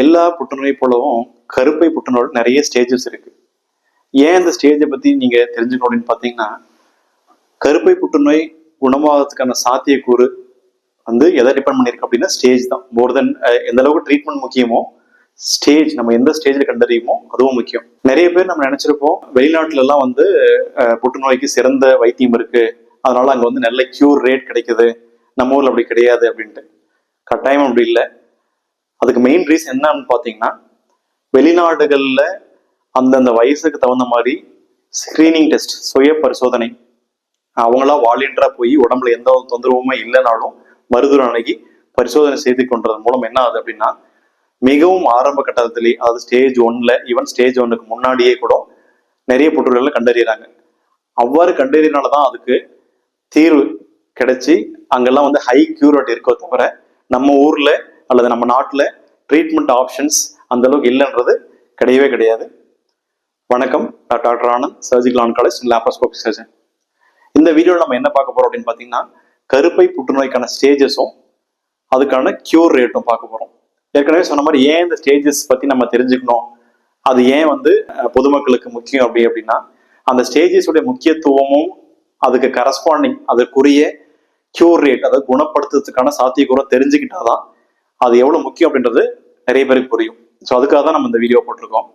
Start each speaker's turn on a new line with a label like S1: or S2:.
S1: எல்லா புற்றுநோய் போலவும் கருப்பை புற்றுநோய் நிறைய ஸ்டேஜஸ் இருக்கு. ஏன் இந்த ஸ்டேஜை பத்தி நீங்க தெரிஞ்சுக்கணும் அப்படின்னு பாத்தீங்கன்னா, கருப்பை புற்றுநோய் குணமாகறதுக்கான சாத்தியக்கூறு எதை டிபெண்ட் பண்ணிருக்கு அப்படின்னா ஸ்டேஜ் தான். மோர் தென் எந்த அளவுக்கு ட்ரீட்மெண்ட் முக்கியமோ, ஸ்டேஜ் நம்ம எந்த ஸ்டேஜ்ல கண்டறியுமோ அதுவும் முக்கியம். நிறைய பேர் நம்ம நினைச்சிருப்போம் வெளிநாட்டுல எல்லாம் புற்றுநோய்க்கு சிறந்த வைத்தியம் இருக்கு, அதனால அங்க நல்ல கியூர் ரேட் கிடைக்குது, நம்ம ஊர்ல அப்படி கிடையாது அப்படின்ட்டு. கட்டாயம் அப்படி இல்லை. அதுக்கு மெயின் ரீசன் என்னன்னு பாத்தீங்கன்னா, வெளிநாடுகள்ல அந்தந்த வயசுக்கு தகுந்த மாதிரி ஸ்கிரீனிங் டெஸ்ட், சுய பரிசோதனை, அவங்களா வாலியண்டரா போய் உடம்புல எந்த தொந்தரவுமே இல்லைனாலும் மருத்துவ அணுகி பரிசோதனை செய்து கொண்டதன் மூலம் என்ன ஆகுது அப்படின்னா, மிகவும் ஆரம்ப கட்டத்திலே, அதாவது ஸ்டேஜ் 1ல, ஈவன் ஸ்டேஜ் 1க்கு முன்னாடியே கூட நிறைய புற்றுநோய்களை கண்டறியறாங்க. அவ்வாறு கண்டறியனாலதான் அதுக்கு தீர்வு கிடைச்சி அங்கெல்லாம் ஹை கியூரேட் இருக்கோ தவிர, நம்ம ஊர்ல அல்லது நம்ம நாட்டுல ட்ரீட்மெண்ட் ஆப்ஷன்ஸ் அந்த அளவுக்கு இல்லைன்றது கிடையவே கிடையாது. வணக்கம், நான் doctor Anand, surgical oncologist, laparoscopic surgeon. இந்த வீடியோவில் நம்ம என்ன பார்க்க போறோம் அப்படின்னு பாத்தீங்கன்னா, கருப்பை புற்றுநோய்க்கான ஸ்டேஜஸும் அதுக்கான கியூர் ரேட்டும் பார்க்க போறோம். ஏற்கனவே சொன்ன மாதிரி ஏன் இந்த ஸ்டேஜஸ் பத்தி நம்ம தெரிஞ்சுக்கணும், அது ஏன் பொதுமக்களுக்கு முக்கியம் அப்படின்னா, அந்த ஸ்டேஜஸோட முக்கியத்துவமும் அதுக்கு கரஸ்பாண்டிங் அதற்குரிய கியூர் ரேட், அதாவது குணப்படுத்துறதுக்கான சாத்தியக்கூறம் தெரிஞ்சுக்கிட்டாதான் அது எவ்வளவு முக்கியம் அப்படின்றது நிறைய பேருக்கு புரியும். ஸோ அதுக்காக தான் நம்ம இந்த வீடியோ போட்டிருக்கோம்.